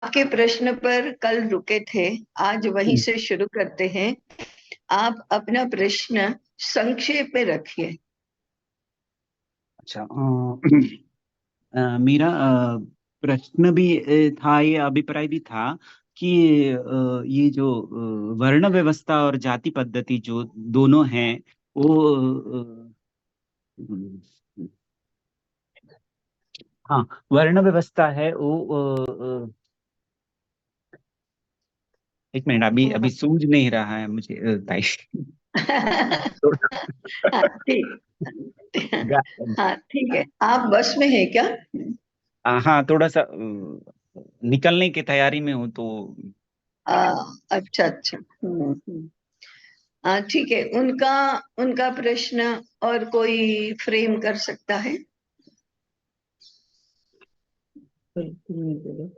आपके प्रश्न पर कल रुके थे, आज वहीं से शुरू करते हैं। आप अपना प्रश्न संक्षेप में रखिए। अच्छा, मेरा प्रश्न भी था, ये अभिप्राय भी था कि ये जो वर्ण व्यवस्था और जाति पद्धति जो दोनों हैं, वो हाँ, वर्ण व्यवस्था है वो एक मिनट, अभी अभी सूझ नहीं रहा है मुझे ताई। हाँ ठीक। गा- हाँ ठीक है, आप बस में हैं क्या? हाँ, थोड़ा सा निकलने की तैयारी में हूँ तो। अच्छा अच्छा। हाँ ठीक है, उनका उनका प्रश्न और कोई फ्रेम कर सकता है? हम्म,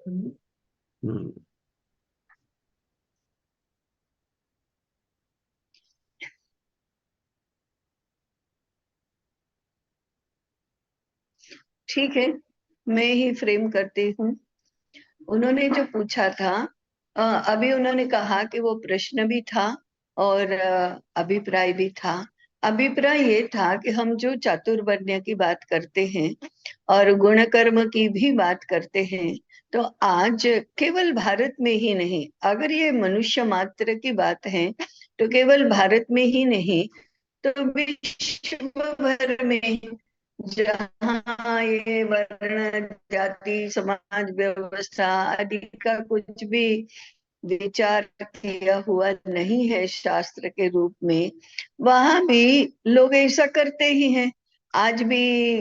ठीक है, मैं ही फ्रेम करती हूँ। उन्होंने जो पूछा था, अभी उन्होंने कहा कि वो प्रश्न भी था और अभिप्राय भी था। अभिप्राय ये था कि हम जो चातुर्वर्ण्य की बात करते हैं और गुण कर्म की भी बात करते हैं, तो आज केवल भारत में ही नहीं, अगर ये मनुष्य मात्र की बात है तो केवल भारत में ही नहीं, तो विश्व भर में जहाँ ये वर्ण जाति समाज व्यवस्था आदि का कुछ भी विचार किया हुआ नहीं है शास्त्र के रूप में, वहां भी लोग ऐसा करते ही हैं। आज भी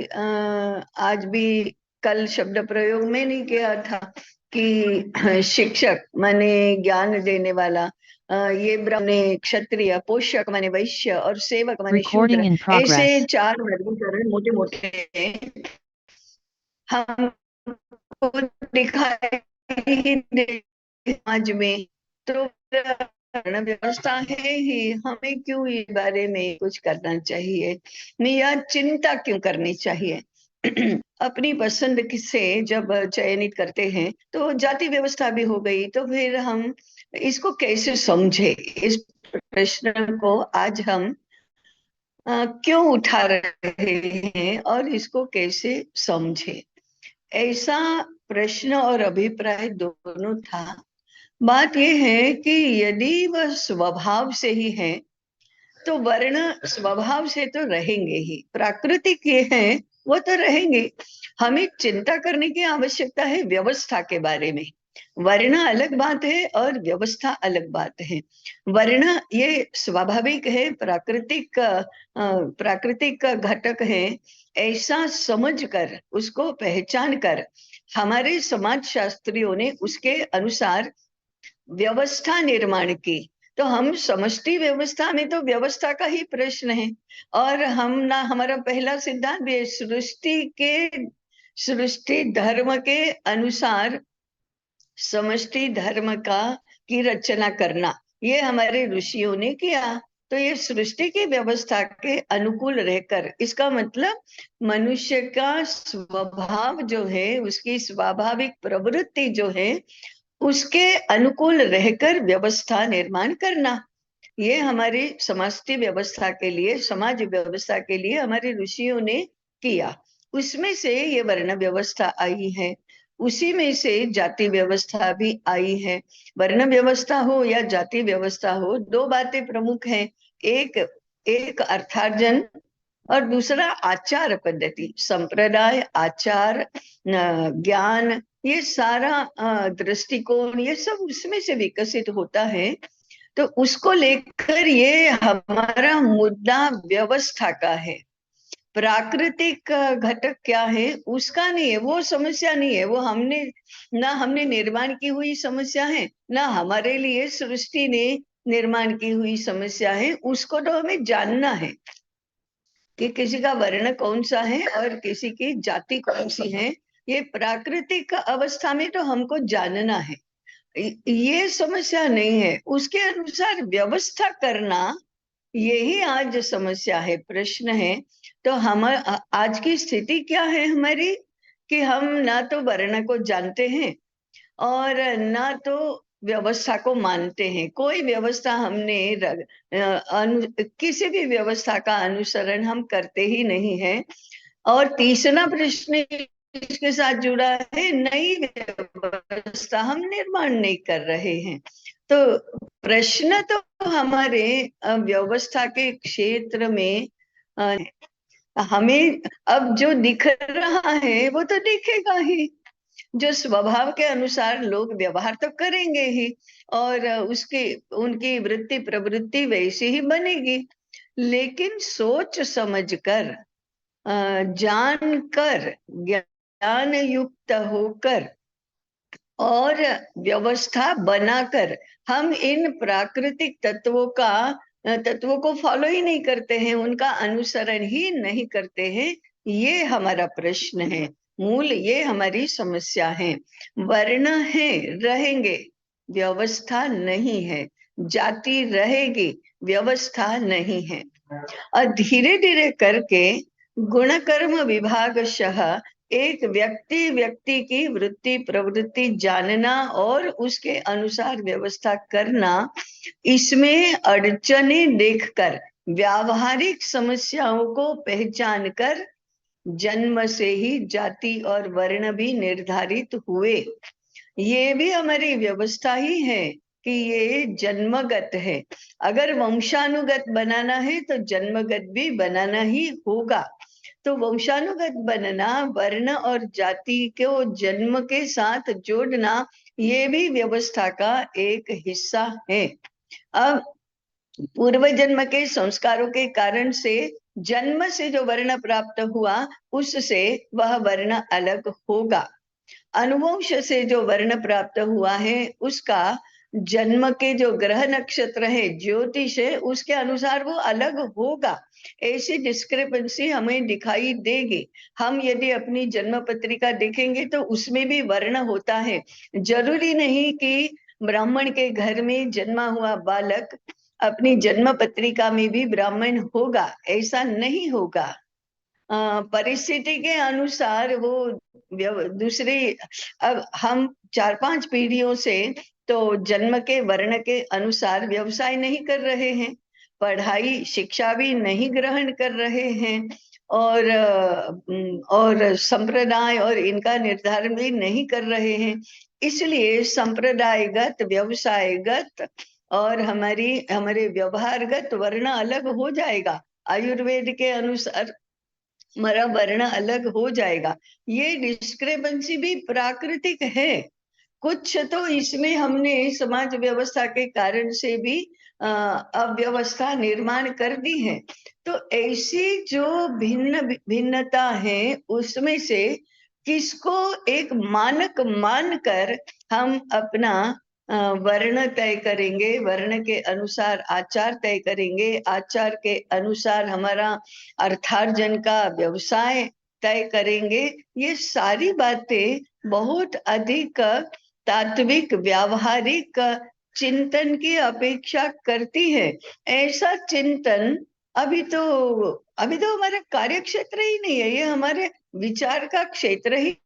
कल शब्द प्रयोग में नहीं किया था कि शिक्षक माने ज्ञान देने वाला, ये ब्राह्मण क्षत्रिय, पोषक माने वैश्य और सेवक माने Recording शूद्र, in ऐसे progress. 4 वर्गीकरण मोटे मोटे हमको दिखाई ही दे समाज में। तो वर्ण व्यवस्था है ही, हमें क्यों इस बारे में कुछ करना चाहिए, या चिंता क्यों करनी चाहिए? अपनी पसंद से जब चयनित करते हैं तो जाति व्यवस्था भी हो गई, तो फिर हम इसको कैसे समझे? इस प्रश्न को आज हम क्यों उठा रहे हैं और इसको कैसे समझे, ऐसा प्रश्न और अभिप्राय दोनों था। बात यह है कि यदि वह स्वभाव से ही है तो वर्ण स्वभाव से तो रहेंगे ही, प्राकृतिक ये है वो तो रहेंगे। हमें चिंता करने की आवश्यकता है व्यवस्था के बारे में। वर्ण अलग बात है और व्यवस्था अलग बात है। वर्ण ये स्वाभाविक है, प्राकृतिक घटक है, ऐसा समझकर उसको पहचान कर हमारे समाज शास्त्रियों ने उसके अनुसार व्यवस्था निर्माण की। तो हम समष्टि व्यवस्था में तो व्यवस्था का ही प्रश्न है। और हम ना, हमारा पहला सिद्धांत भी सृष्टि धर्म के अनुसार समष्टि धर्म का की रचना करना, ये हमारे ऋषियों ने किया। तो ये सृष्टि की व्यवस्था के अनुकूल रहकर, इसका मतलब मनुष्य का स्वभाव जो है, उसकी स्वाभाविक प्रवृत्ति जो है, उसके अनुकूल रहकर व्यवस्था निर्माण करना, ये हमारी समष्टि व्यवस्था के लिए, समाज व्यवस्था के लिए हमारे ऋषियों ने किया। उसमें से ये वर्ण व्यवस्था आई है, उसी में से जाति व्यवस्था भी आई है। वर्ण व्यवस्था हो या जाति व्यवस्था हो, दो बातें प्रमुख हैं। एक एक अर्थार्जन और दूसरा आचार पद्धति, संप्रदाय, आचार, ज्ञान, ये सारा दृष्टिकोण, ये सब उसमें से विकसित होता है। तो उसको लेकर ये हमारा मुद्दा व्यवस्था का है। प्राकृतिक घटक क्या है उसका नहीं है, वो समस्या नहीं है, वो हमने निर्माण की हुई समस्या है, ना हमारे लिए सृष्टि ने निर्माण की हुई समस्या है। उसको तो हमें जानना है कि किसी का वर्ण कौन सा है और किसी की जाति कौन सी है। ये प्राकृतिक अवस्था में तो हमको जानना है, ये समस्या नहीं है। उसके अनुसार व्यवस्था करना, यही आज समस्या है, प्रश्न है। तो हम आज की स्थिति क्या है हमारी, कि हम ना तो वर्ण को जानते हैं और ना तो व्यवस्था को मानते हैं। कोई व्यवस्था हमने किसी भी व्यवस्था का अनुसरण हम करते ही नहीं है। और तीसरा प्रश्न इसके साथ जुड़ा है, नई व्यवस्था हम निर्माण नहीं कर रहे हैं। तो प्रश्न तो हमारे व्यवस्था के क्षेत्र में हमें अब जो दिख रहा है वो तो दिखेगा ही, जो स्वभाव के अनुसार लोग व्यवहार तो करेंगे ही, और उसकी उनकी वृत्ति प्रवृत्ति वैसी ही बनेगी। लेकिन सोच समझकर, जानकर, ज्ञान युक्त होकर और व्यवस्था बनाकर हम इन प्राकृतिक तत्वों को फॉलो ही नहीं करते हैं, उनका अनुसरण ही नहीं करते हैं। ये हमारा प्रश्न है, मूल ये हमारी समस्या है। वर्ण है, रहेंगे, व्यवस्था नहीं है। जाति रहेगी, व्यवस्था नहीं है। और धीरे धीरे करके गुणकर्म विभागशः एक व्यक्ति की वृत्ति प्रवृत्ति जानना और उसके अनुसार व्यवस्था करना, इसमें अड़चने देखकर, व्यावहारिक समस्याओं को पहचान कर जन्म से ही जाति और वर्ण भी निर्धारित हुए। ये भी हमारी व्यवस्था ही है कि ये जन्मगत है। अगर वंशानुगत बनाना है तो जन्मगत भी बनाना ही होगा। तो वंशानुगत बनना, वर्ण और जाति को जन्म के साथ जोड़ना, ये भी व्यवस्था का एक हिस्सा है। अब पूर्व जन्म के संस्कारों के कारण से जन्म से जो वर्ण प्राप्त हुआ, उससे वह वर्ण अलग होगा। अनुवंश से जो वर्ण प्राप्त हुआ है, उसका जन्म के जो ग्रह नक्षत्र है, ज्योतिष है, उसके अनुसार वो अलग होगा। ऐसी डिस्क्रिपेंसी हमें दिखाई देगी। हम यदि अपनी जन्म पत्रिका देखेंगे तो उसमें भी वर्ण होता है। जरूरी नहीं कि ब्राह्मण के घर में जन्मा हुआ बालक अपनी जन्म पत्रिका में भी ब्राह्मण होगा, ऐसा नहीं होगा। परिस्थिति के अनुसार वो दूसरे, अब हम 4-5 पीढ़ियों से तो जन्म के वर्ण के अनुसार व्यवसाय नहीं कर रहे हैं, पढ़ाई शिक्षा भी नहीं ग्रहण कर रहे हैं, और संप्रदाय और इनका निर्धारण भी नहीं कर रहे हैं। इसलिए संप्रदायगत, व्यवसायगत और हमारे व्यवहारगत वर्ण अलग हो जाएगा। आयुर्वेद के अनुसार हमारा वर्ण अलग हो जाएगा। ये डिस्क्रिपेंसी भी प्राकृतिक है। कुछ तो इसमें हमने समाज व्यवस्था के कारण से भी अव्यवस्था निर्माण कर दी है। तो ऐसी जो भिन्नता है, उसमें से किसको एक मानक मानकर हम अपना वर्ण तय करेंगे, वर्ण के अनुसार आचार तय करेंगे, आचार के अनुसार हमारा अर्थार्जन का व्यवसाय तय करेंगे। ये सारी बातें बहुत अधिक तात्विक व्यावहारिक चिंतन की अपेक्षा करती है। ऐसा चिंतन अभी तो हमारा कार्य क्षेत्र ही नहीं है, ये हमारे विचार का क्षेत्र ही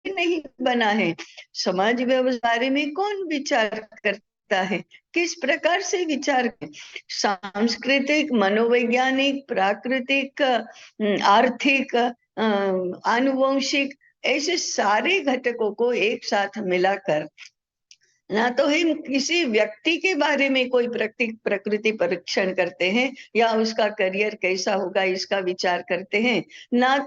नहीं बना है। समाज व्यवस्था बारे में कौन विचार करता है, किस प्रकार से विचार करें? सांस्कृतिक, मनोवैज्ञानिक, प्राकृतिक, आर्थिक, आनुवंशिक, ऐसे सारे घटकों को एक साथ मिलाकर ना तो हम किसी व्यक्ति के बारे में कोई प्रकृति परीक्षण करते हैं या उसका करियर कैसा होगा इसका विचार करते हैं, ना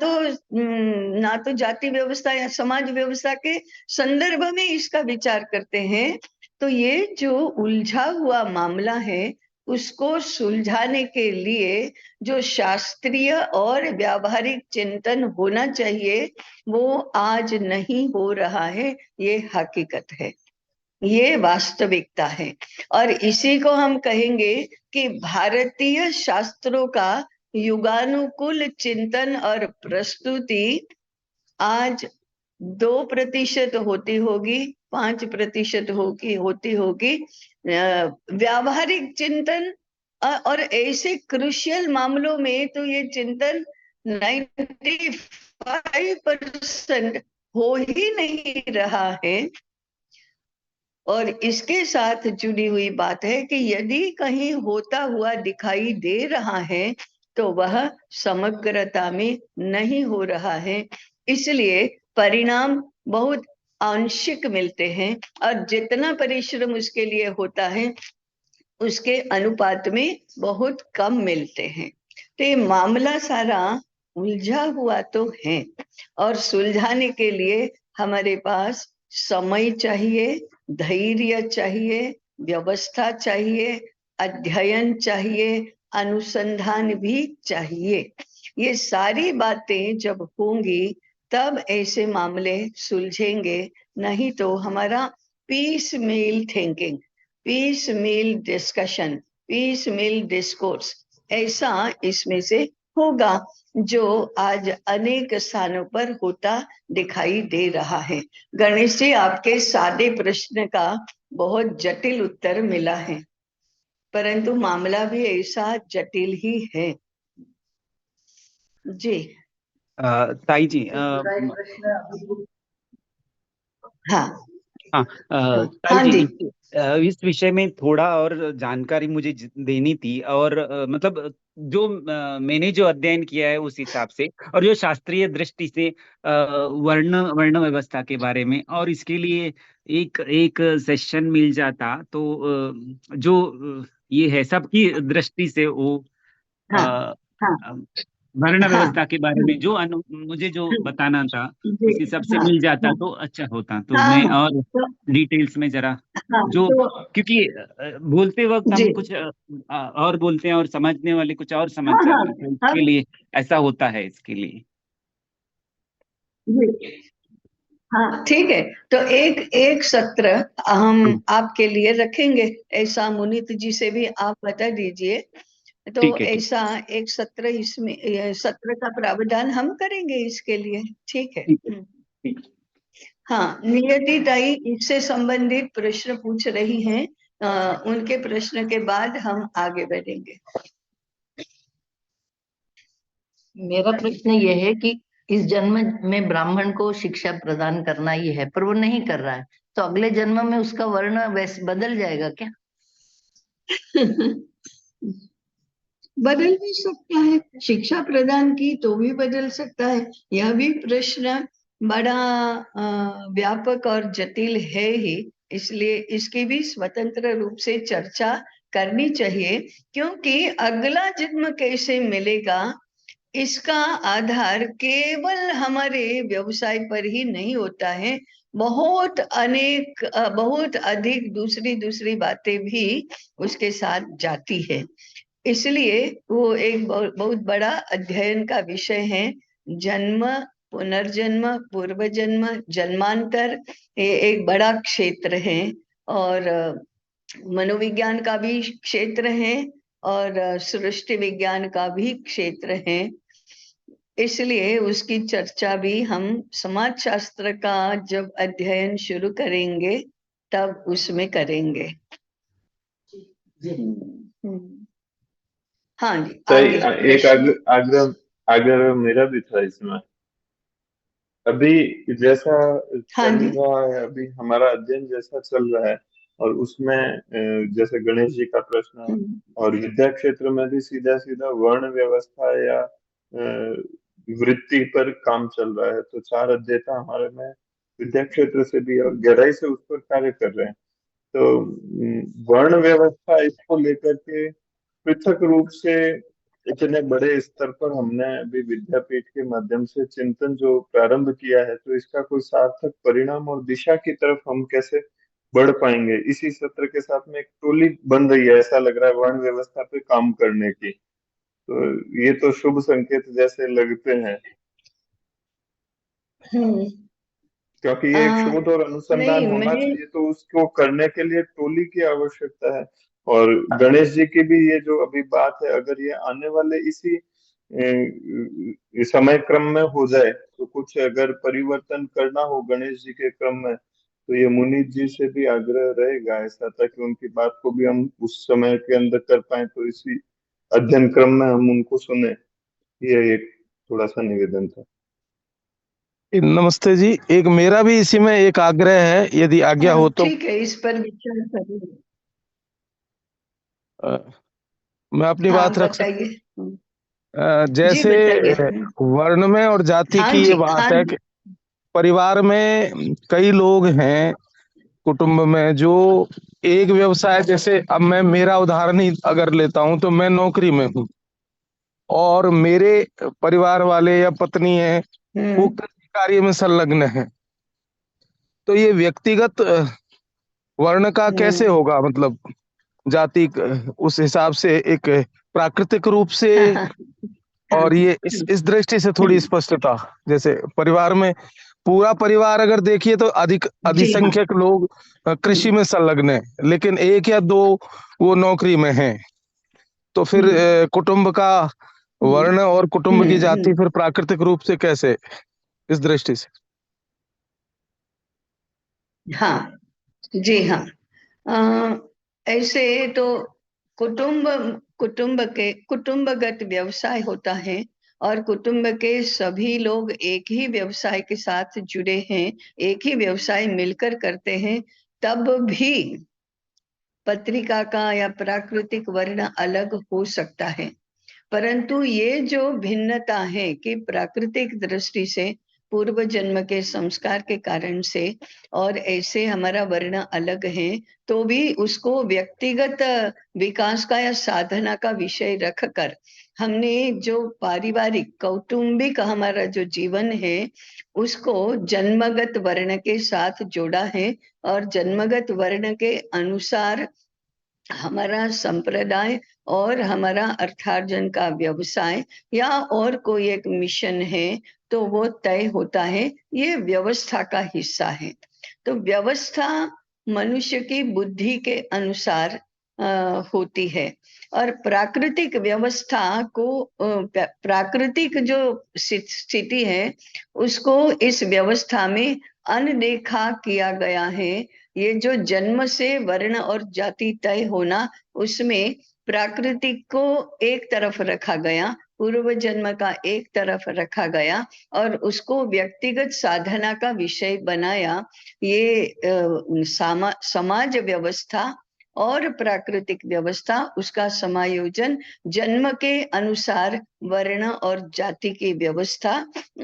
तो जाति व्यवस्था या समाज व्यवस्था के संदर्भ में इसका विचार करते हैं। तो ये जो उलझा हुआ मामला है, उसको सुलझाने के लिए जो शास्त्रीय और व्यावहारिक चिंतन होना चाहिए, वो आज नहीं हो रहा है। ये हकीकत है, ये वास्तविकता है। और इसी को हम कहेंगे कि भारतीय शास्त्रों का युगानुकूल चिंतन और प्रस्तुति आज 2% होती होगी, 5% होती होगी। व्यावहारिक चिंतन और ऐसे क्रुशियल मामलों में तो ये चिंतन 95% हो ही नहीं रहा है। और इसके साथ जुड़ी हुई बात है कि यदि कहीं होता हुआ दिखाई दे रहा है तो वह समग्रता में नहीं हो रहा है, इसलिए परिणाम बहुत आंशिक मिलते हैं और जितना परिश्रम उसके लिए होता है उसके अनुपात में बहुत कम मिलते हैं। तो ये मामला सारा उलझा हुआ तो है और सुलझाने के लिए हमारे पास समय चाहिए, धैर्य चाहिए, व्यवस्था चाहिए, अध्ययन चाहिए, अनुसंधान भी चाहिए। ये सारी बातें जब होंगी तब ऐसे मामले सुलझेंगे, नहीं तो हमारा पीस मील थिंकिंग, पीस मील डिस्कशन, पीस मील डिस्कोर्स ऐसा इसमें से होगा, जो आज अनेक स्थानों पर होता दिखाई दे रहा है। गणेश जी, आपके सादे प्रश्न का बहुत जटिल उत्तर मिला है, परंतु मामला भी ऐसा जटिल ही है। जी ताई जी, हाँ हाँ, ताई हाँ जी, जी इस विषय में थोड़ा और जानकारी मुझे देनी थी। और मतलब जो मैंने जो अध्ययन किया है उस हिसाब से, और जो शास्त्रीय दृष्टि से वर्ण वर्ण व्यवस्था के बारे में, और इसके लिए एक एक सेशन मिल जाता तो जो ये है सबकी दृष्टि से वो हाँ हाँ अ, वर्ण हाँ व्यवस्था के बारे में जो मुझे जो बताना था जी उसी सबसे हाँ मिल जाता हाँ तो अच्छा होता, तो हाँ मैं हाँ और तो डिटेल्स में जरा हाँ जो, तो क्योंकि बोलते वक्त जी हम कुछ और बोलते हैं और समझने वाले कुछ और समझ हाँ हाँ जाते हैं, तो इसके अब लिए ऐसा होता है इसके लिए। जी हाँ ठीक है। तो एक एक सत्र हम हम्म, आपके लिए रखेंगे, ऐसा मुनीत जी से भी आप बता दीजिए। तो ठीक है, ठीक। ऐसा एक सत्र, इसमें ये सत्र का प्रावधान हम करेंगे इसके लिए। ठीक है। ठीक है, ठीक। हाँ, नियति दाई इससे संबंधित प्रश्न पूछ रही हैं। उनके प्रश्न के बाद हम आगे बढ़ेंगे। मेरा प्रश्न यह है कि इस जन्म में ब्राह्मण को शिक्षा प्रदान करना ही है, पर वो नहीं कर रहा है, तो अगले जन्म में उसका वर्ण वैसे बदल जाएगा क्या? बदल भी सकता है, शिक्षा प्रदान की तो भी बदल सकता है। यह भी प्रश्न बड़ा व्यापक और जटिल है ही, इसलिए इसकी भी स्वतंत्र रूप से चर्चा करनी चाहिए। क्योंकि अगला जन्म कैसे मिलेगा इसका आधार केवल हमारे व्यवसाय पर ही नहीं होता है, बहुत अधिक दूसरी दूसरी बातें भी उसके साथ जाती है। इसलिए वो एक बहुत बड़ा अध्ययन का विषय है। जन्म, पुनर्जन्म, पूर्व जन्म, जन्मांतर, ये एक बड़ा क्षेत्र है। और मनोविज्ञान का भी क्षेत्र है और सृष्टि विज्ञान का भी क्षेत्र है। इसलिए उसकी चर्चा भी हम समाज शास्त्र का जब अध्ययन शुरू करेंगे तब उसमें करेंगे। हम्म। हाँ जी, सही। आगे एक प्रश्न। आग्रह आग्रह मेरा भी था इसमें। अभी जैसा हाँ चल जी। रहा है, अभी हमारा अध्ययन जैसा चल रहा है, और उसमें जैसे गणेश जी का प्रश्न, हम्म, और विद्या क्षेत्र में भी सीधा सीधा वर्ण व्यवस्था या वृत्ति पर काम चल रहा है, तो चार अध्येता हमारे में विद्या क्षेत्र से भी और गहराई से उस पर कार्य कर रहे हैं। तो वर्ण व्यवस्था इसको लेकर के पृथक रूप से इतने बड़े स्तर पर हमने अभी विद्यापीठ के माध्यम से चिंतन जो प्रारंभ किया है, तो इसका कोई सार्थक परिणाम और दिशा की तरफ हम कैसे बढ़ पाएंगे? इसी सत्र के साथ में एक टोली बन रही है, ऐसा लग रहा है, वर्ण व्यवस्था पे काम करने की। तो ये तो शुभ संकेत जैसे लगते हैं, हम्म, क्योंकि ये एक आ, शोध और अनुसंधान नहीं होना मैं चाहिए, तो उसको करने के लिए टोली की आवश्यकता है। और गणेश जी की भी ये जो अभी बात है, अगर ये आने वाले इसी समय क्रम में हो जाए, तो कुछ अगर परिवर्तन करना हो गणेश जी के क्रम में, तो ये मुनीत जी से भी आग्रह रहेगा ऐसा, ताकि उनकी बात को भी हम उस समय के अंदर कर पाए, तो इसी अध्ययन क्रम में हम उनको सुने। ये एक थोड़ा सा निवेदन था। नमस्ते जी, एक मेरा भी इसी में एक आग्रह है, यदि आज्ञा हो तो। ठीक है, इस पर विचार करेंगे। मैं अपनी हाँ बात रख सकता बताइए। जी जैसे बताइए। वर्ण में और जाति हाँ की ये जी, हाँ बात है जी। कि परिवार में कई लोग हैं, कुटुंब में, जो एक व्यवसाय, जैसे अब मैं मेरा उदाहरण ही अगर लेता हूं तो मैं नौकरी में हूं और मेरे परिवार वाले या पत्नी है वो कृषि कार्य में संलग्न है। तो ये व्यक्तिगत वर्ण का कैसे हम्म। होगा, मतलब जाति उस हिसाब से एक प्राकृतिक रूप से, और ये इस दृष्टि से थोड़ी स्पष्टता। जैसे परिवार में पूरा परिवार अगर देखिए तो जी हाँ। अधिसंख्यक लोग कृषि में संलग्न है, लेकिन एक या दो वो नौकरी में हैं। तो फिर हम्म, कुटुंब का हम्म, वर्ण और कुटुंब की जाति हम्म। फिर प्राकृतिक रूप से कैसे, इस दृष्टि से। हाँ जी हाँ। ऐसे तो कुटुंब कुटुंबगत व्यवसाय होता है, और कुटुंब के सभी लोग एक ही व्यवसाय के साथ जुड़े हैं, एक ही व्यवसाय मिलकर करते हैं, तब भी पत्रिका का या प्राकृतिक वर्ण अलग हो सकता है। परंतु ये जो भिन्नता है कि प्राकृतिक दृष्टि से, पूर्व जन्म के संस्कार के कारण से, और ऐसे हमारा वर्ण अलग है, तो भी उसको व्यक्तिगत विकास का या साधना का विषय रखकर हमने जो पारिवारिक कौटुंबिक हमारा जो जीवन है उसको जन्मगत वर्ण के साथ जोड़ा है, और जन्मगत वर्ण के अनुसार हमारा संप्रदाय और हमारा अर्थार्जन का व्यवसाय या और कोई एक मिशन है तो वो तय होता है। ये व्यवस्था का हिस्सा है। तो व्यवस्था मनुष्य की बुद्धि के अनुसार होती है, और प्राकृतिक व्यवस्था को प्राकृतिक जो स्थिति है उसको इस व्यवस्था में अनदेखा किया गया है। ये जो जन्म से वर्ण और जाति तय होना, उसमें प्राकृतिक को एक तरफ रखा गया, पूर्व जन्म का एक तरफ रखा गया, और उसको व्यक्तिगत साधना का विषय बनाया। ये समाज व्यवस्था और प्राकृतिक व्यवस्था, उसका समायोजन जन्म के अनुसार वर्ण और जाति की व्यवस्था,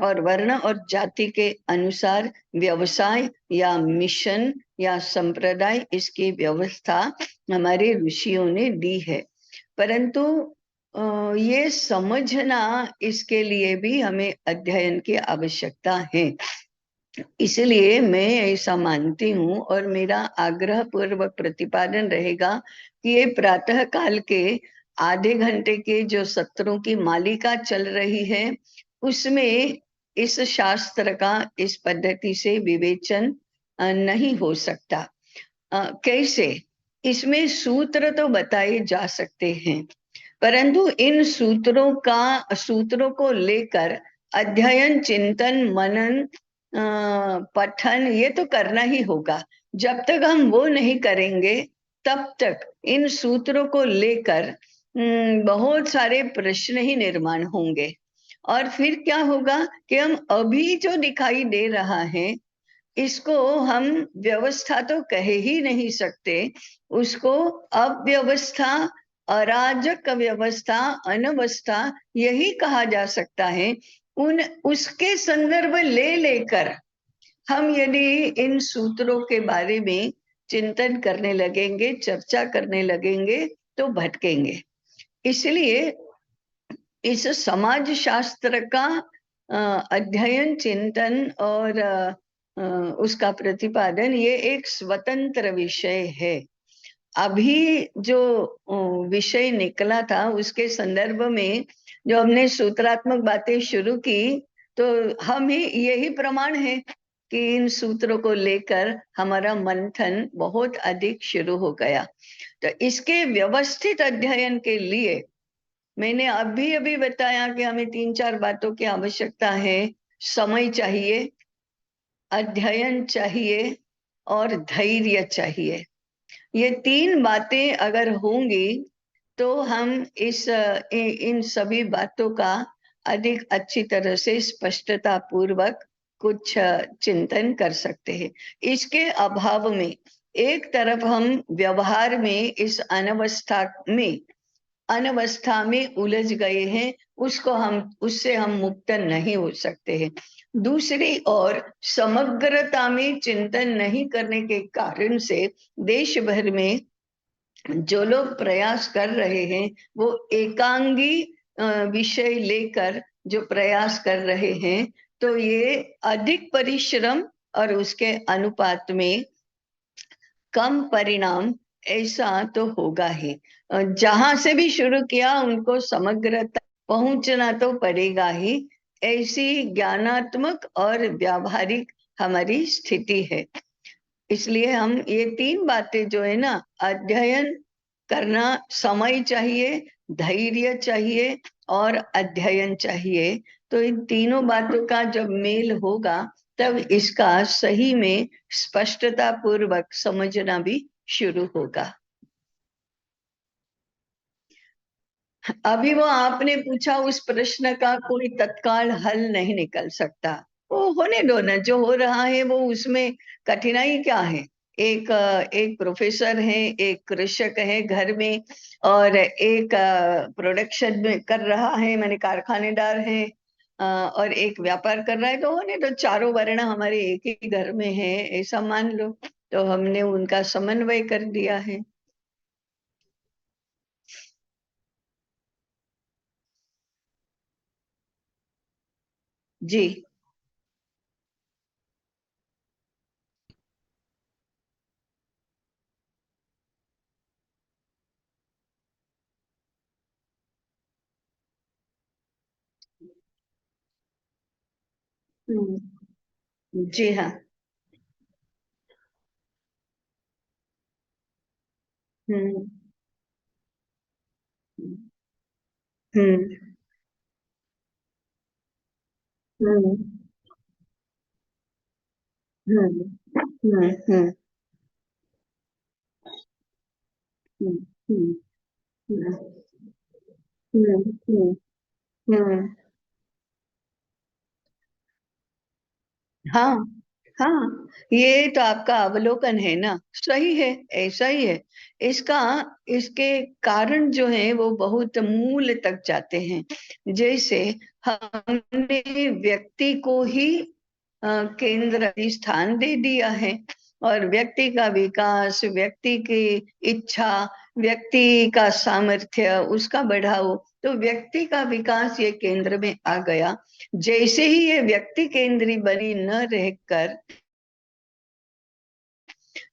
और वर्ण और जाति के अनुसार व्यवसाय या मिशन या संप्रदाय, इसकी व्यवस्था हमारे ऋषियों ने दी है। परंतु ये समझना, इसके लिए भी हमें अध्ययन की आवश्यकता है। इसलिए मैं ऐसा मानती हूँ, और मेरा आग्रह पूर्वक प्रतिपादन रहेगा कि ये प्रातः काल के आधे घंटे के जो सत्रों की मालिका चल रही है उसमें इस शास्त्र का इस पद्धति से विवेचन नहीं हो सकता। कैसे? इसमें सूत्र तो बताए जा सकते हैं, परंतु इन सूत्रों को लेकर अध्ययन, चिंतन, मनन, पठन ये तो करना ही होगा। जब तक हम वो नहीं करेंगे तब तक इन सूत्रों को लेकर बहुत सारे प्रश्न ही निर्माण होंगे, और फिर क्या होगा कि हम अभी जो दिखाई दे रहा है इसको हम व्यवस्था तो कह ही नहीं सकते, उसको अव्यवस्था, अराजक व्यवस्था, अनवस्था यही कहा जा सकता है। उसके संदर्भ ले लेकर हम यदि इन सूत्रों के बारे में चिंतन करने लगेंगे, चर्चा करने लगेंगे, तो भटकेंगे। इसलिए इस समाज शास्त्र का अध्ययन, चिंतन और उसका प्रतिपादन ये एक स्वतंत्र विषय है। अभी जो विषय निकला था उसके संदर्भ में जो हमने सूत्रात्मक बातें शुरू की, तो हम ही यही प्रमाण है कि इन सूत्रों को लेकर हमारा मंथन बहुत अधिक शुरू हो गया। तो इसके व्यवस्थित अध्ययन के लिए मैंने अभी अभी बताया कि हमें 3-4 बातों की आवश्यकता है। समय चाहिए, अध्ययन चाहिए, और धैर्य चाहिए। ये 3 बातें अगर होंगी तो हम इन सभी बातों का अधिक अच्छी तरह से स्पष्टता पूर्वक कुछ चिंतन कर सकते हैं। इसके अभाव में एक तरफ हम व्यवहार में इस अनवस्था में उलझ गए हैं, उससे हम मुक्त नहीं हो सकते हैं। दूसरी ओर समग्रता में चिंतन नहीं करने के कारण से देश भर में जो लोग प्रयास कर रहे हैं वो एकांगी विषय लेकर जो प्रयास कर रहे हैं, तो ये अधिक परिश्रम और उसके अनुपात में कम परिणाम ऐसा तो होगा ही। जहां से भी शुरू किया उनको समग्रता पहुंचना तो पड़ेगा ही, ऐसी ज्ञानात्मक और व्यावहारिक हमारी स्थिति है। इसलिए हम ये तीन बातें जो है ना, अध्ययन करना, समय चाहिए, धैर्य चाहिए और अध्ययन चाहिए, तो इन तीनों बातों का जब मेल होगा तब इसका सही में स्पष्टता पूर्वक समझना भी शुरू होगा। अभी वो आपने पूछा उस प्रश्न का कोई तत्काल हल नहीं निकल सकता, वो होने दो ना, जो हो रहा है वो, उसमें कठिनाई क्या है। एक प्रोफेसर है, एक कृषक है घर में, और एक प्रोडक्शन में कर रहा है, माने कारखानेदार है, और एक व्यापार कर रहा है, तो होने दो, चारों वर्ण हमारे एक ही घर में है ऐसा मान लो, तो हमने उनका समन्वय कर दिया है। जी। जी हाँ। हम्म। हम्म। हम्म। हम्म। हम्म। हम्म। हम्म। हम्म। हम्म। हम्म। हम्म। हाँ। हाँ, ये तो आपका अवलोकन है ना, सही है, ऐसा ही है। इसका इसके कारण जो है वो बहुत मूल तक जाते हैं। जैसे हमने व्यक्ति को ही केंद्र स्थान दे दिया है, और व्यक्ति का विकास, व्यक्ति की इच्छा, व्यक्ति का सामर्थ्य, उसका बढ़ाओ, तो व्यक्ति का विकास ये केंद्र में आ गया। जैसे ही ये व्यक्ति केंद्री बनी न रहकर,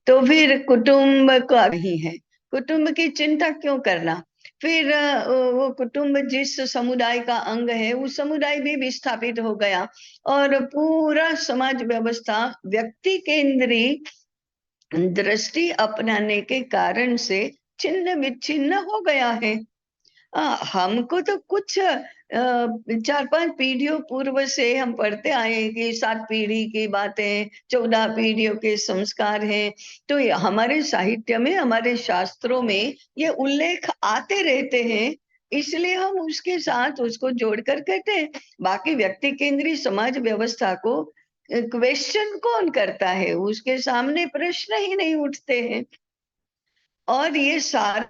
तो फिर कुटुंब का नहीं है, कुटुंब की चिंता क्यों करना। फिर वो कुटुंब जिस समुदाय का अंग है, वो समुदाय भी विस्थापित हो गया, और पूरा समाज व्यवस्था व्यक्ति केंद्री दृष्टि अपनाने के कारण से छिन्न विच्छिन्न हो गया है। हमको तो कुछ 4-5 पीढ़ियों पूर्व से हम पढ़ते आए हैं कि 7 पीढ़ी की बातें, 14 पीढ़ियों के संस्कार हैं, तो हमारे साहित्य में, हमारे शास्त्रों में ये उल्लेख आते रहते हैं, इसलिए हम उसके साथ उसको जोड़कर कहते हैं। बाकी व्यक्ति केंद्रीय समाज व्यवस्था को क्वेश्चन कौन करता है, उसके सामने प्रश्न ही नहीं उठते हैं। और ये सारा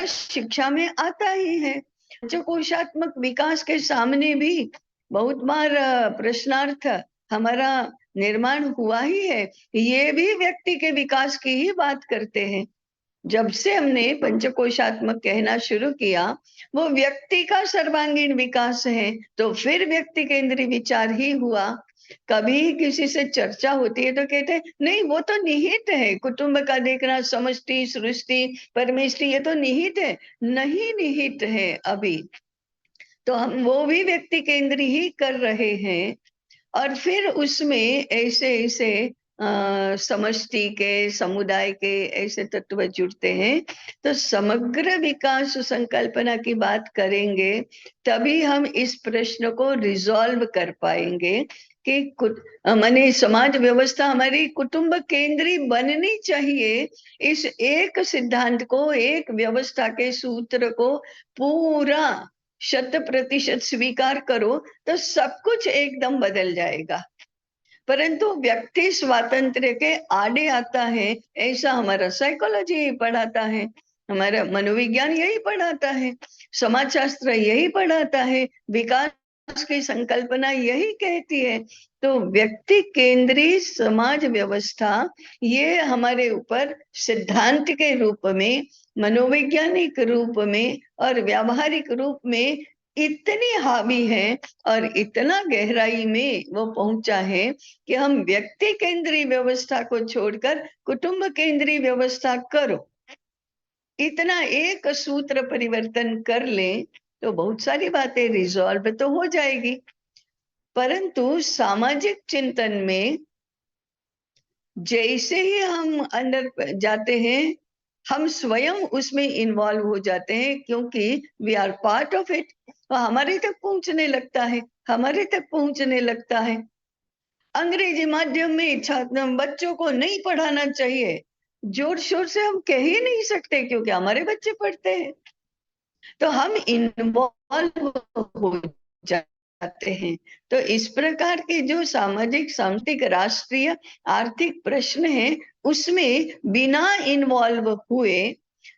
शिक्षा में आता ही है। पंचकोशात्मक विकास के सामने भी बहुत बार प्रश्नार्थ हमारा निर्माण हुआ ही है। ये भी व्यक्ति के विकास की ही बात करते हैं। जब से हमने पंचकोशात्मक कहना शुरू किया, वो व्यक्ति का सर्वांगीण विकास है, तो फिर व्यक्ति केंद्रीय विचार ही हुआ। कभी किसी से चर्चा होती है तो कहते हैं नहीं, वो तो निहित है, कुटुंब का देखना, समष्टि, सृष्टि, परमेष्टि, ये तो निहित है। नहीं निहित है अभी, तो हम वो भी व्यक्ति केंद्रीय ही कर रहे हैं। और फिर उसमें ऐसे ऐसे समष्टि के, समुदाय के ऐसे तत्व जुड़ते हैं, तो समग्र विकास संकल्पना की बात करेंगे, तभी हम इस प्रश्न को रिजॉल्व कर पाएंगे कि माने समाज व्यवस्था हमारी कुटुंब केंद्रीय बननी चाहिए। इस एक सिद्धांत को, एक व्यवस्था के सूत्र को पूरा 100% स्वीकार करो तो सब कुछ एकदम बदल जाएगा। परंतु व्यक्ति स्वातंत्र्य के आड़े आता है, ऐसा हमारा साइकोलॉजी पढ़ाता है, हमारा मनोविज्ञान यही पढ़ाता है, समाजशास्त्र यही पढ़ाता है, विकास की संकल्पना यही कहती है। तो व्यक्ति केंद्रीय समाज व्यवस्था ये हमारे ऊपर सिद्धांत के रूप में, मनोवैज्ञानिक रूप में और व्यावहारिक रूप में इतनी हावी है और इतना गहराई में वो पहुंचा है कि हम व्यक्ति केंद्रीय व्यवस्था को छोड़कर कुटुंब केंद्रीय व्यवस्था करो, इतना एक सूत्र परिवर्तन कर लें तो बहुत सारी बातें रिजॉल्व तो हो जाएगी। परंतु सामाजिक चिंतन में जैसे ही हम अंदर जाते हैं, हम स्वयं उसमें इन्वॉल्व हो जाते हैं, क्योंकि we are part of it. हमारे तक पहुंचने लगता है, हमारे तक पहुंचने लगता है। अंग्रेजी माध्यम में छात्र बच्चों को नहीं पढ़ाना चाहिए, जोर शोर से हम कह ही नहीं सकते, क्योंकि हमारे बच्चे पढ़ते हैं। तो हम इन्वॉल्व हो जाते हैं। तो इस प्रकार के जो सामाजिक, सांस्कृतिक, राष्ट्रीय, आर्थिक प्रश्न है, उसमें बिना इन्वॉल्व हुए,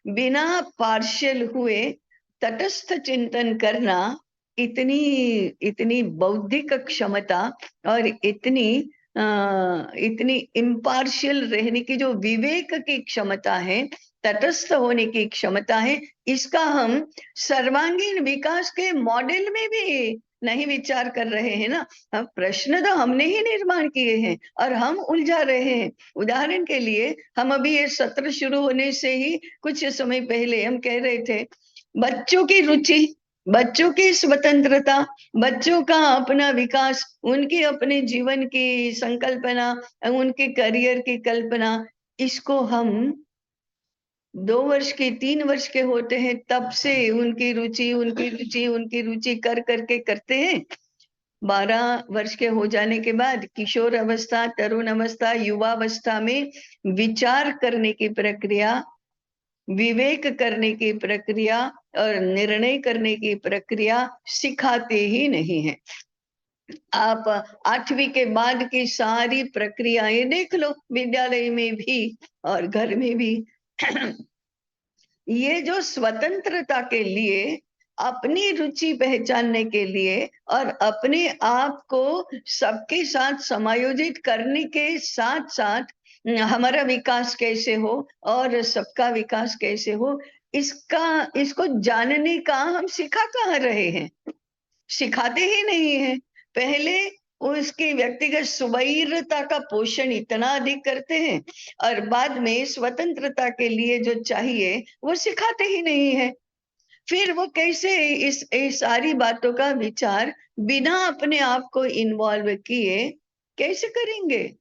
बिना पार्शियल हुए तटस्थ चिंतन करना, इतनी बौद्धिक क्षमता और इतनी इम्पार्शियल रहने की जो विवेक की क्षमता है, तटस्थ होने की क्षमता है, इसका हम सर्वांगीण विकास के मॉडल में भी नहीं विचार कर रहे हैं ना। हम प्रश्न तो हमने ही निर्माण किए हैं और हम उलझा रहे हैं। उदाहरण के लिए, हम अभी ये सत्र शुरू होने से ही कुछ समय पहले हम कह रहे थे, बच्चों की रुचि, बच्चों की स्वतंत्रता, बच्चों का अपना विकास, उनकी अपने जीवन की संकल्पना, उनके करियर की कल्पना, इसको हम 2 वर्ष के, 3 वर्ष के होते हैं तब से उनकी रुचि कर करके करते हैं। 12 वर्ष के हो जाने के बाद किशोर अवस्था, तरुण अवस्था, युवावस्था में विचार करने की प्रक्रिया, विवेक करने की प्रक्रिया और निर्णय करने की प्रक्रिया सिखाते ही नहीं है। आप 8वीं के बाद की सारी प्रक्रियाएं देख लो, विद्यालय में भी और घर में भी। ये जो स्वतंत्रता के लिए, अपनी रुचि पहचानने के लिए और अपने आप को सबके साथ समायोजित करने के साथ साथ हमारा विकास कैसे हो और सबका विकास कैसे हो, इसको जानने का हम सिखा कहाँ रहे हैं? सिखाते ही नहीं है। पहले उसकी व्यक्तिगत स्वैरता का पोषण इतना अधिक करते हैं और बाद में स्वतंत्रता के लिए जो चाहिए वो सिखाते ही नहीं है। फिर वो कैसे इस सारी बातों का विचार बिना अपने आप को इन्वॉल्व किए कैसे करेंगे?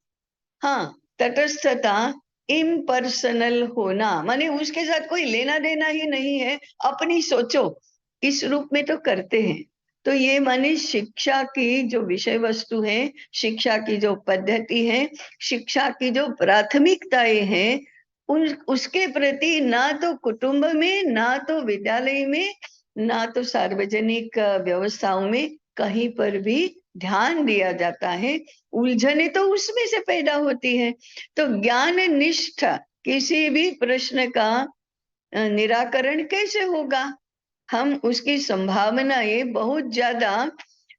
हाँ, तटस्थता, इम्पर्सनल होना, माने उसके साथ कोई लेना देना ही नहीं है, अपनी सोचो, इस रूप में तो करते हैं। तो ये माने शिक्षा की जो विषय वस्तु है, शिक्षा की जो पद्धति है, शिक्षा की जो प्राथमिकताएं हैं, उसके प्रति ना तो कुटुंब में, ना तो विद्यालय में, ना तो सार्वजनिक व्यवस्थाओं में कहीं पर भी ध्यान दिया जाता है। उलझने तो उसमें से पैदा होती है। तो ज्ञान निष्ठ किसी भी प्रश्न का निराकरण कैसे होगा? हम उसकी संभावनाएं बहुत ज्यादा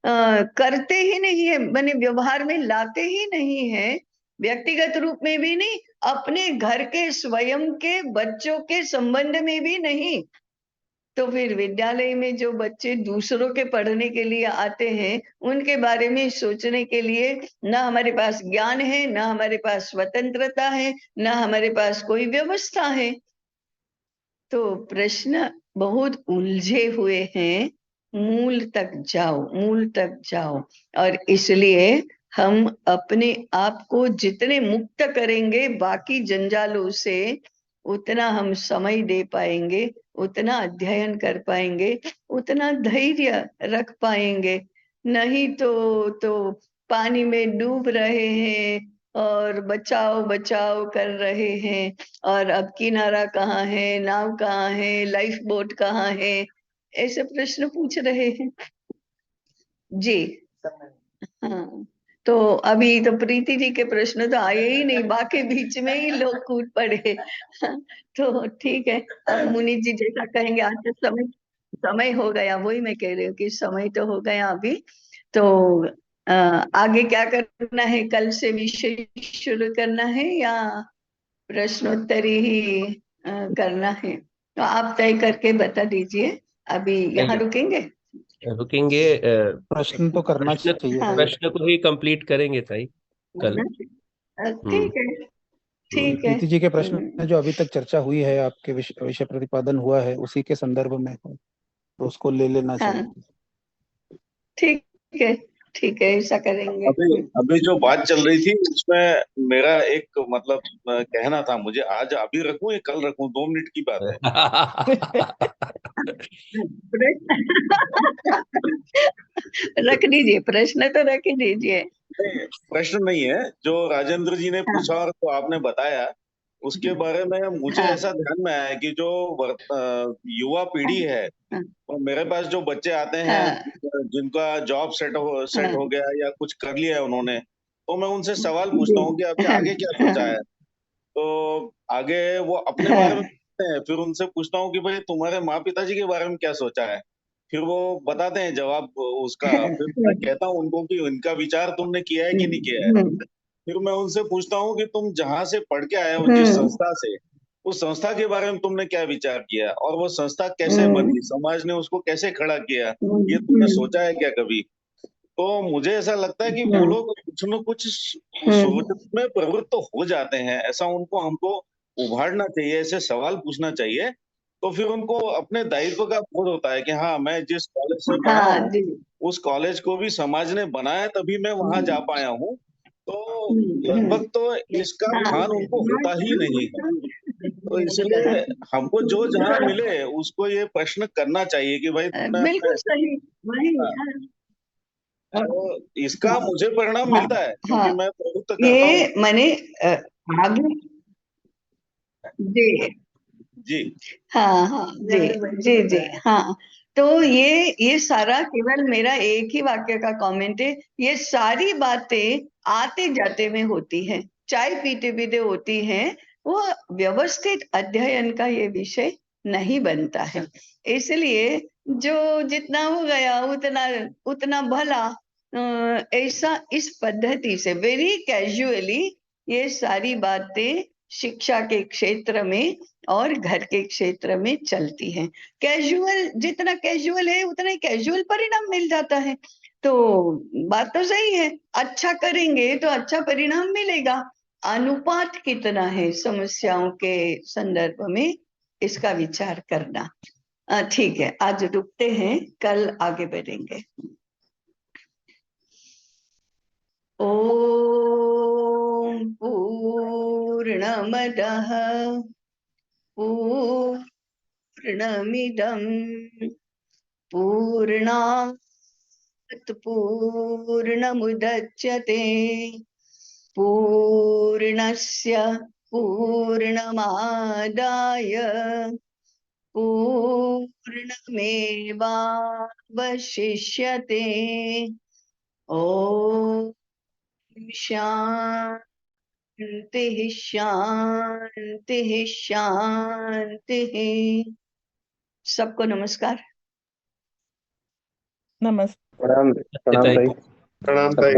करते ही नहीं है, माने व्यवहार में लाते ही नहीं है, व्यक्तिगत रूप में भी नहीं, अपने घर के स्वयं के बच्चों के संबंध में भी नहीं। तो फिर विद्यालय में जो बच्चे दूसरों के पढ़ने के लिए आते हैं, उनके बारे में सोचने के लिए ना हमारे पास ज्ञान है, ना हमारे पास स्वतंत्रता है, ना हमारे पास कोई व्यवस्था है। तो प्रश्न बहुत उलझे हुए हैं। मूल तक जाओ, मूल तक जाओ। और इसलिए हम अपने आप को जितने मुक्त करेंगे बाकी जंजालों से, उतना हम समय दे पाएंगे, उतना अध्ययन कर पाएंगे, उतना धैर्य रख पाएंगे। नहीं तो पानी में डूब रहे हैं और बचाओ बचाओ कर रहे हैं, और अब किनारा कहाँ है, नाव कहाँ है, लाइफ बोट कहाँ है, ऐसे प्रश्न पूछ रहे हैं जी। हाँ, तो अभी तो प्रीति जी के प्रश्न तो आए ही नहीं, बाकी बीच में ही लोग कूद पड़े। तो ठीक है, अब मुनि जी जैसा कहेंगे। आज तो समय हो गया, वही मैं कह रही हूँ कि समय तो हो गया अभी। तो आगे क्या करना है? कल से विषय शुरू करना है या प्रश्नोत्तरी ही करना है? तो आप तय करके बता दीजिए। अभी यहाँ नहीं, रुकेंगे? रुकेंगे। प्रश्न तो करना चाहिए हाँ, भाई। प्रश्न को ही कंप्लीट करेंगे ताई कल। ठीक है, ठीक है। प्रीति जी के प्रश्न जो अभी तक चर्चा हुई है, आपके विषय प्रतिपादन हुआ है, उसी के संदर्भ में है, तो उसको ले लेना हाँ, चाहिए। ठीक है, ठीक है, ऐसा करेंगे। अभी अभी जो बात चल रही थी उसमें मेरा एक मतलब कहना था मुझे, आज अभी रखूं या कल रखूं? 2 मिनट की बात है। रख दीजिए, प्रश्न तो रख दीजिए। नहीं, प्रश्न नहीं है। जो राजेंद्र जी ने पूछा और तो आपने बताया, उसके बारे में मुझे हाँ, ऐसा ध्यान में आया कि जो युवा पीढ़ी है, हाँ, और मेरे पास जो बच्चे आते हैं हाँ, जिनका जॉब सेट हाँ, हो गया या कुछ कर लिया है उन्होंने, तो मैं उनसे सवाल पूछता जी, हूँ कि अभी हाँ, आगे क्या सोचा है। तो आगे वो अपने बारे में हाँ, पूछते हैं, फिर उनसे पूछता हूँ कि भाई तुम्हारे माँ पिताजी के बारे में क्या सोचा है। फिर वो बताते हैं जवाब उसका। फिर मैं कहता हूँ उनको कि इनका विचार तुमने किया है कि नहीं किया है। फिर मैं उनसे पूछता हूँ कि तुम जहां से पढ़ के आए हो, जिस संस्था से, उस संस्था के बारे में तुमने क्या विचार किया, और वो संस्था कैसे बनी, समाज ने उसको कैसे खड़ा किया, ये तुमने सोचा है क्या कभी? तो मुझे ऐसा लगता है कि वो लोग कुछ न कुछ सोचने में प्रवृत्त तो हो जाते हैं। ऐसा उनको हमको उभारना चाहिए, ऐसे सवाल पूछना चाहिए। तो फिर उनको अपने दायित्व का बोध होता है कि हाँ, मैं जिस कॉलेज से पढ़ा हाँ हूँ जी, उस कॉलेज को भी समाज ने बनाया, तभी मैं वहां जा पाया हूँ। तो लगभग तो इसका हाँ, भान उनको होता ही नहीं है। तो इसलिए हमको जो जहाँ मिले उसको ये प्रश्न करना चाहिए कि भाई तुमने बिल्कुल अपने, सही, वही। हाँ, हाँ, तो इसका मुझे परिणाम हाँ, मिलता है क्योंकि हाँ, मैं प्रवृत्त करता हूँ। ये मैंने आगे जी, जी हाँ, हाँ, जी, जी, जी, हाँ। तो ये सारा केवल मेरा एक ही वाक्य का कमेंट है। ये सारी बातें आते जाते में होती हैं, चाय पीते पीते होती हैं। वो व्यवस्थित अध्ययन का ये विषय नहीं बनता है। इसलिए जो जितना हो गया उतना उतना भला। ऐसा इस पद्धति से वेरी कैजुअली ये सारी बातें शिक्षा के क्षेत्र में और घर के क्षेत्र में चलती है। कैजुअल, जितना कैजुअल है उतना ही कैजुअल परिणाम मिल जाता है। तो बात तो सही है, अच्छा करेंगे तो अच्छा परिणाम मिलेगा। अनुपात कितना है समस्याओं के संदर्भ में, इसका विचार करना। ठीक है, आज रुकते हैं, कल आगे बढ़ेंगे। ओम पूर्णमदः पूर्णमिदं पूर्णात् पूर्णमुदच्यते पूर्णस्य पूर्णमादाय पूर्णमेवावशिष्यते। ॐ शान्तिः शान्तिः शान्तिः। सबको नमस्कार। प्रणाम, प्रणाम ताई। ताई। प्रणाम ताई।